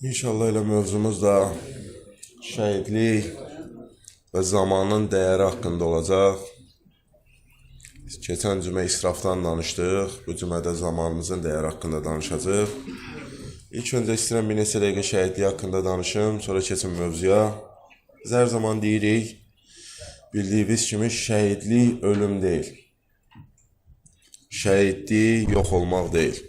İnşallah elə mövzumuz da şəhidlik və zamanın dəyəri haqqında olacaq. Keçən cümə israfdan danışdıq, bu cümədə zamanımızın dəyəri haqqında danışacaq. İlk öncə istəyirəm bir neçə dəqiqə şəhidlik haqqında danışım, sonra keçin mövzuya. Biz hər zaman deyirik, bildiyiniz kimi şəhidlik ölüm deyil. Şəhidlik yox olmaq deyil.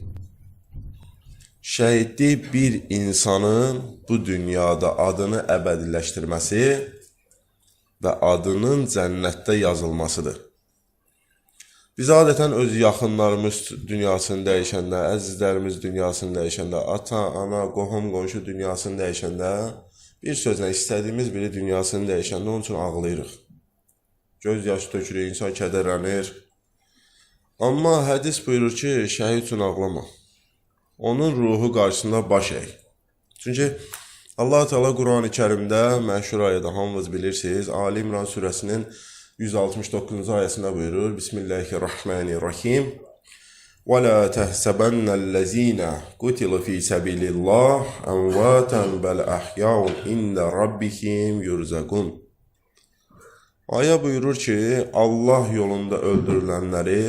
Şəhidlik bir insanın bu dünyada adını əbədiləşdirməsi və adının cənnətdə yazılmasıdır. Biz adətən öz yaxınlarımız dünyasını dəyişəndə, əzizlərimiz dünyasını dəyişəndə, ata, ana, qohum, qonşu dünyasını dəyişəndə, bir sözlə istədiyimiz biri dünyasını dəyişəndə onun üçün ağlayırıq. Göz yaşı tökülür, insan kədərlənir. Amma hədis buyurur ki, şəhid üçün ağlama. Onun ruhu qarşısında baş əyək. Çünki Allah Teala Quran-ı Kərimdə məşhur ayədə hamınız bilirsiniz, Ali İmran surəsinin 169-cu ayəsində buyurur. Bismillahirrahmanirrahim. وَلَا تَحْسَبَنَّ الَّذ۪ينَ قُتِلُوا ف۪ي سَبِيلِ اللّٰهِ اَمْوَاتًا بَلْ اَحْيَاءٌ عِنْدَ رَبِّهِمْ يُرْزَقُونَ. Aya buyurur ki, Allah yolunda öldürülənləri,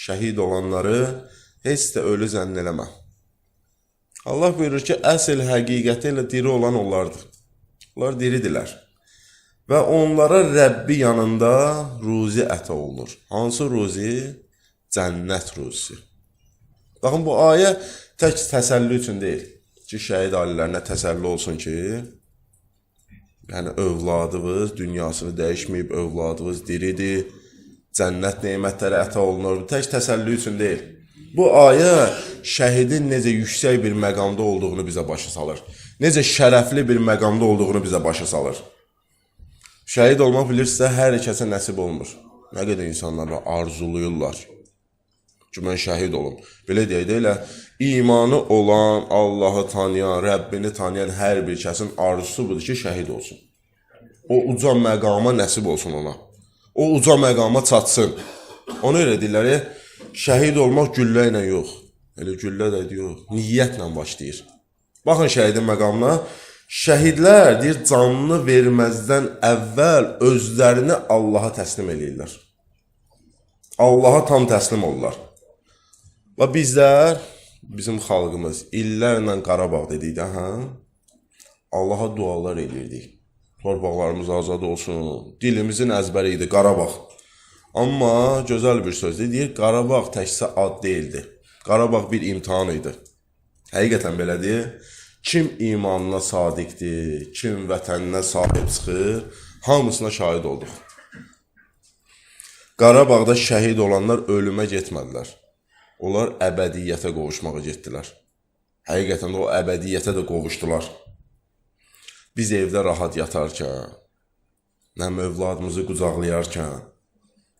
şəhid olanları heç də ölü zənn eləmə. Allah buyurur ki, əsl həqiqəti ilə diri olan onlardır. Onlar diridirlər. Və onlara Rəbbi yanında ruzi əta olunur. Hansı ruzi? Cənnət ruzisi. Baxın, bu ayə tək təsəlli üçün deyil. Ki, şəhid ailələrinə təsəlli olsun ki, yəni övladınız dünyasını dəyişməyib, övladınız diridir, cənnət nemətləri əta olunur. Tək təsəlli üçün deyil. Bu ayə şəhidin necə yüksək bir məqamda olduğunu bizə başa salır. Necə şərəfli bir məqamda olduğunu bizə başa salır. Şəhid olmaq bilirsə, hər kəsə nəsib olmur. Nə qədər insanlar arzuluyurlar ki, mən şəhid olum. Belə deyək də elə, imanı olan, Allahı tanıyan, Rəbbini tanıyan hər bir kəsin arzusu budur ki, şəhid olsun. O uca məqama nəsib olsun ona. O uca məqama çatsın. Onu elə deyirlər, şəhid olmaq güllə ilə yox. Elə güllə də yox, niyyətlə başlayır. Baxın şəhidin məqamına. Şəhidlər deyir, canını verməzdən əvvəl özlərini Allaha təslim eləyirlər. Allaha tam təslim olurlar. Və bizlər, bizim xalqımız illərlə Qarabağ dedik də, Allaha dualar eləyirdik. Torpaqlarımız azad olsun, dilimizin əzbəri idi Qarabağ. Amma gözəl bir sözdür, deyir, Qarabağ təkcə ad deyildi. Qarabağ bir imtihan idi. Həqiqətən belədir. Kim imanına sadiqdir, kim vətəninə sahib çıxır, hamısına şahid olduq. Qarabağda şəhid olanlar ölümə getmədilər. Onlar əbədiyyətə qovuşmağa getdilər. Həqiqətən də o əbədiyyətə də qovuşdular. Biz evdə rahat yatarkən, nəm övladımızı qucaqlayarkən,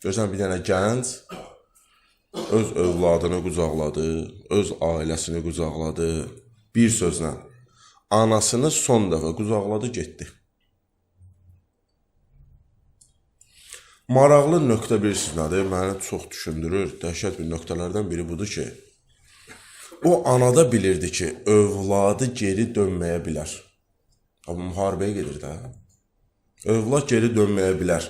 görsən bir dənə gənc öz övladını qucaqladı, öz ailəsini qucaqladı, bir sözlə, anasını son dəfə qucaqladı, getdi. Maraqlı nöqtə bilirsiniz nədir? Məni çox düşündürür. Dəhşət bir nöqtələrdən biri budur ki, o anada bilirdi ki, övladı geri dönməyə bilər. Amma müharibəyə gedir də. Övlad geri dönməyə bilər.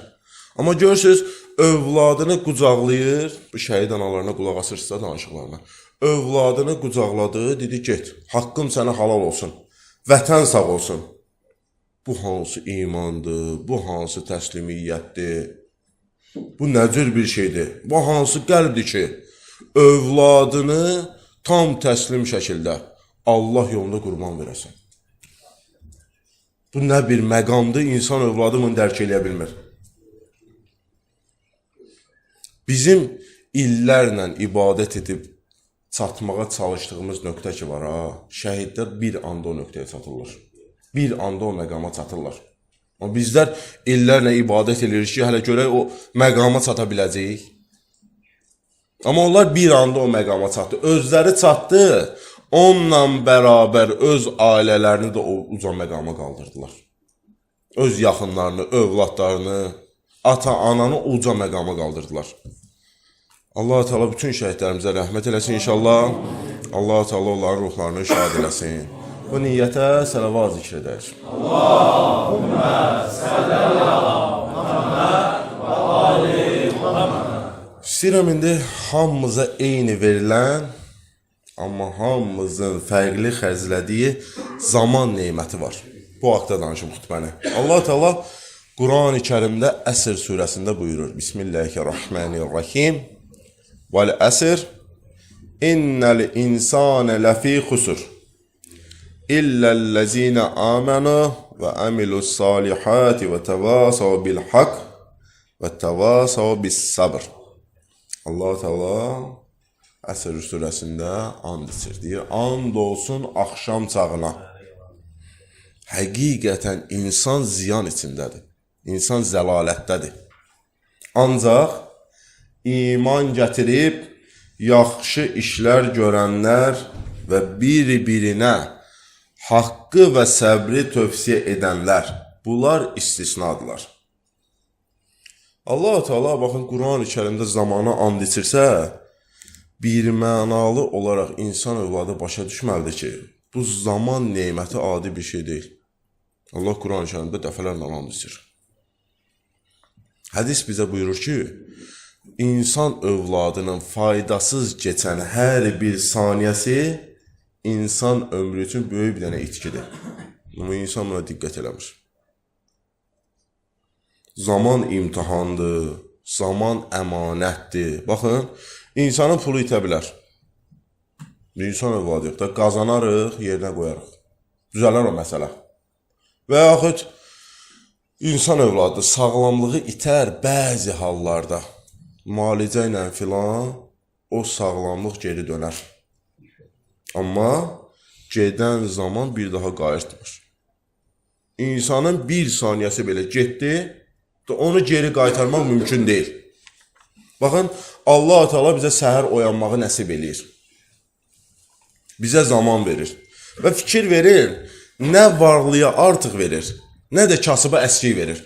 Amma görürsünüz, övladını qucaqlayır, bu şəhid analarına qulaq asırsınızsa danışıqlarına. Övladını qucaqladı, dedi, get, haqqım sənə halal olsun, vətən sağ olsun. Bu hansı imandır, bu hansı təslimiyyətdir, bu nə cür bir şeydir, bu hansı qəlbdir ki, övladını tam təslim şəkildə Allah yolunda qurban verəsən. Bu nə bir məqamdır, insan övladı bunu dərk eləyə bilmir. Bizim illərlə ibadət edib çatmağa çalışdığımız nöqtə ki var, şəhidlər bir anda o nöqtəyə çatırlar. Bir anda o məqama çatırlar. Amma bizlər illərlə ibadət edirik ki, hələ görək o məqama çata biləcəyik. Amma onlar bir anda o məqama çatdı. Özləri çatdı, onunla bərabər öz ailələrini də o uca məqama qaldırdılar. Öz yaxınlarını, övladlarını, ata-ananı uca məqama qaldırdılar. Allah Teala bütün şəhidlərimizə rəhmət eləsin inşallah. Allah Teala onların ruhlarını şad eləsin. Bu niyyətə sələvat zikr edək. İstəyirəm indi hamımıza eyni verilən, amma hamımızın fərqli xərclədiyi zaman neyməti var. Bu haqda danışım xütbəni. Allah Teala Quran-ı Kərimdə Əsr surəsində buyurur. Bismillahirrahmanirrahim. Vəl əsr innəl insane ləfi xusur illellezine amenu və amilus salihati və təvasav bil haqq və təvasav bis sabr. Allah Teala Əsr surəsində and içir. Deyir, and olsun axşam çağına. Həqiqətən insan ziyan içindədir. İnsan zəlalətdədir. Ancaq iman gətirib, yaxşı işlər görənlər və bir-birinə haqqı və səbri tövsiyə edənlər, bunlar istisnadılar. Allah Teala baxın, Quran-ı Kərimdə zamana and içirsə, bir mənalı olaraq insan övladı başa düşməlidir ki, bu zaman neyməti adi bir şey deyil. Allah Quran-ı Kərimdə dəfələrlə and içir. Hədis bizə buyurur ki, insan övladının faydasız keçən hər bir saniyəsi insan ömrü üçün böyük bir dənə itkidir. Amma insan buna diqqət eləmir. Zaman imtihandır, zaman əmanətdir. Baxın, insanın pulu itə bilər. İnsan övladı yox da, qazanarıq, yerinə qoyarıq. Düzələr o məsələ. Və yaxud İnsan övladı sağlamlığı itər bəzi hallarda. Müalicə ilə filan o sağlamlıq geri dönər. Amma gedən zaman bir daha qayıtmır. İnsanın bir saniyəsi belə getdi, onu geri qaytarmaq mümkün deyil. Baxın, Allah Teala bizə səhər oyanmağı nəsib eləyir. Bizə zaman verir. Və fikir verir, nə varlıya artıq verir, nə də kasıba əskik verir.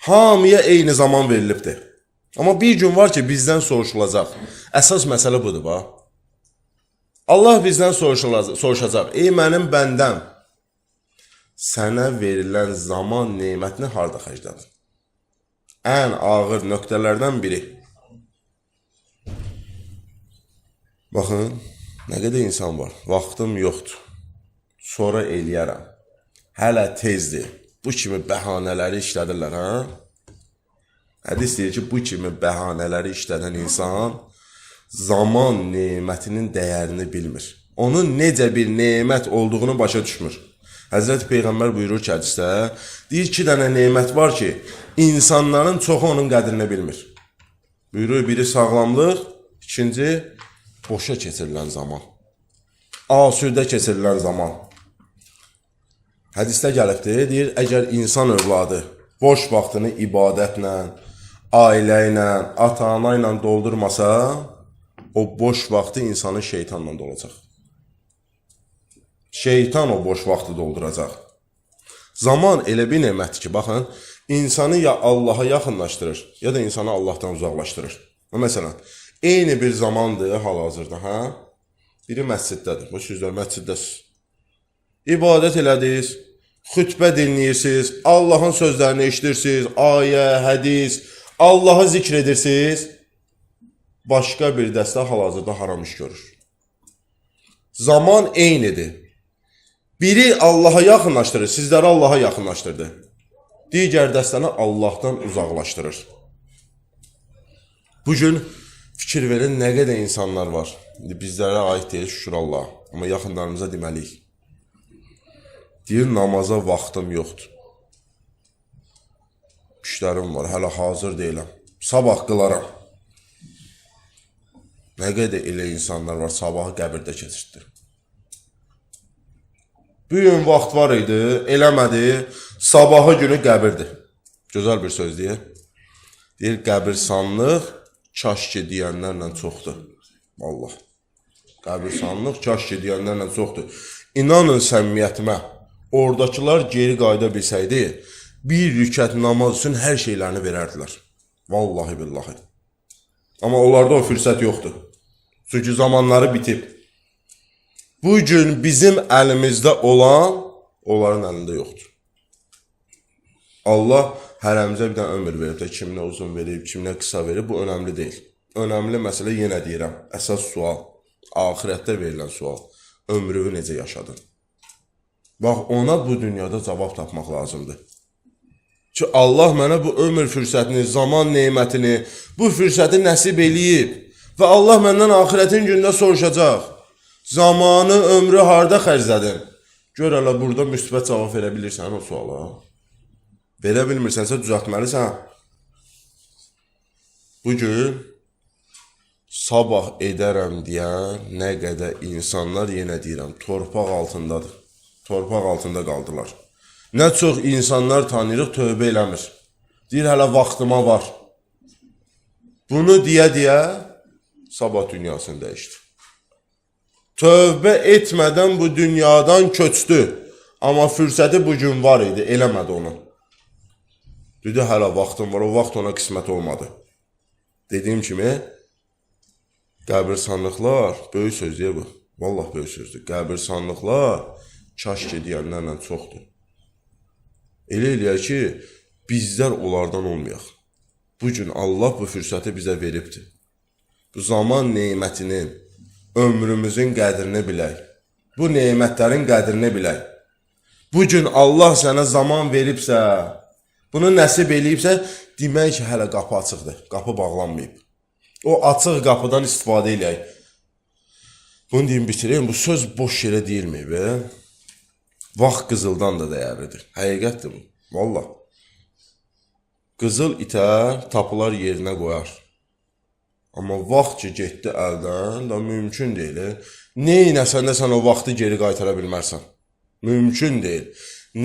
Hamıya eyni zaman verilibdir. Amma bir gün var ki, bizdən soruşulacaq. Əsas məsələ budur, bax. Allah bizdən soruşacaq. Ey mənim bəndəm, sənə verilən zaman neymətini harada xərclədin? Ən ağır nöqtələrdən biri. Baxın, nə qədər insan var. Vaxtım yoxdur. Sonra eləyərəm. Hələ tezdir. Bu kimi bəhanələri işlədirlər, ha? Hədis deyir ki, bu kimi bəhanələri işlədən insan zaman neymətinin dəyərini bilmir. Onun necə bir neymət olduğunu başa düşmür. Həzrəti Peyğəmbər buyurur ki, hədisdə, deyir, 2 dənə neymət var ki, insanların çoxu onun qədrini bilmir. Buyurur, biri sağlamlıq, ikinci, boşa keçirilən zaman. Asudə keçirilən zaman. Hədisdə gəlibdir, deyir, əgər insan övladı boş vaxtını ibadətlə, ailə ilə, ata-ana ilə doldurmasa, o boş vaxtı insanın şeytanla dolacaq. Şeytan o boş vaxtı dolduracaq. Zaman elə bir nemətdir ki, baxın, insanı ya Allaha yaxınlaşdırır, ya da insanı Allahdan uzaqlaşdırır. Məsələn, eyni bir zamandır hal-hazırda, hə? Biri məsciddədir, bu sözlər məsciddəsiz. İbadət elədiniz, xütbə dinləyirsiniz, Allahın sözlərini eşidirsiniz, ayə, hədis, Allahı zikr edirsiniz, başqa bir dəstə hal-hazırda haram iş görür. Zaman eynidir. Biri Allaha yaxınlaşdırır, sizləri Allaha yaxınlaşdırdı. Digər dəstəni Allahdan uzaqlaşdırır. Bugün fikir verin, nə qədər insanlar var. Bizlərə aid deyil, şükür Allah. Amma yaxınlarımıza deməliyik. Deyir, namaza vaxtım yoxdur. İşlərim var, hələ hazır deyiləm. Sabah qılaram. Nə qədər elə insanlar var, sabahı qəbirdə keçirdi. Bu gün vaxt var idi, eləmədi, sabahı günü qəbirdir. Gözəl bir söz deyir. Deyir, qəbirsanlıq kaş ki deyənlərlə çoxdur. Allah. Qəbirsanlıq kaş ki deyənlərlə çoxdur. İnanın səmimiyyətimə, oradakılar geri qayda bilsəydi, bir rükət namaz üçün hər şeylərini verərdilər. Vallahi billahi. Amma onlarda o fürsət yoxdur. Çünki zamanları bitib. Bu gün bizim əlimizdə olan onların əlində yoxdur. Allah hərəmizə bir dənə ömür verib də, kiminə uzun verib, kiminə qısa verib, bu önəmli deyil. Önəmli məsələ yenə deyirəm, əsas sual, axirətdə verilən sual, ömrünü necə yaşadın? Bax, ona bu dünyada cavab tapmaq lazımdır. Ki Allah mənə bu ömür fürsətini, zaman neymətini, bu fürsəti nəsib eləyib və Allah məndən axirətin gündə soruşacaq. Zamanı, ömrü harda xərclədin? Gör hələ burada müsbət cavab verə bilirsən o suala. Verə bilmirsənsə düzəltməlisən. Bugün sabah edərəm deyən nə qədər insanlar, yenə deyirəm, torpaq altındadır. Torpaq altında qaldılar. Nə çox insanlar tanıyırıq, tövbə eləmir. Deyir, hələ vaxtıma var. Bunu deyə sabah dünyasını dəyişdi. Tövbə etmədən bu dünyadan köçdü. Amma fürsəti bugün var idi, eləmədi onu. Dedi, hələ vaxtım var, o vaxt ona qismət olmadı. Dediyim kimi, qəbirstanlıqlar, böyük söz deyə bu. Vallahi böyük sözdür. Qəbirstanlıqlar kaş ki deyənlərlə çoxdur. Elə eləyər ki, bizlər onlardan olmayaq. Bugün Allah bu fürsəti bizə veribdir. Bu zaman neymətinin, ömrümüzün qədrini bilək. Bu neymətlərin qədrini bilək. Bugün Allah sənə zaman veribsə, bunu nəsib eləyibsə, demək ki, hələ qapı açıqdır, qapı bağlanmayıb. O açıq qapıdan istifadə eləyək. Bunu deyim, bitireyim, bu söz boş yerə deyilməyib. Vaxt qızıldan da dəyərlidir. Həqiqətdir bu. Vallahi. Qızıl itər, tapılar yerinə qoyar. Amma vaxt ki, getdi əldən, da mümkün deyil. Neynəsən də sən o vaxtı geri qaytara bilmərsən. Mümkün deyil.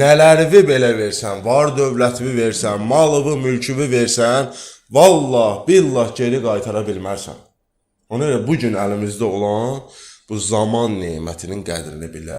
Nələrvi belə versən, var dövlətivi versən, malıvı, mülküvü versən, vallah, billah geri qaytara bilmərsən. Ona görə bugün əlimizdə olan bu zaman neymətinin qədrini bilək.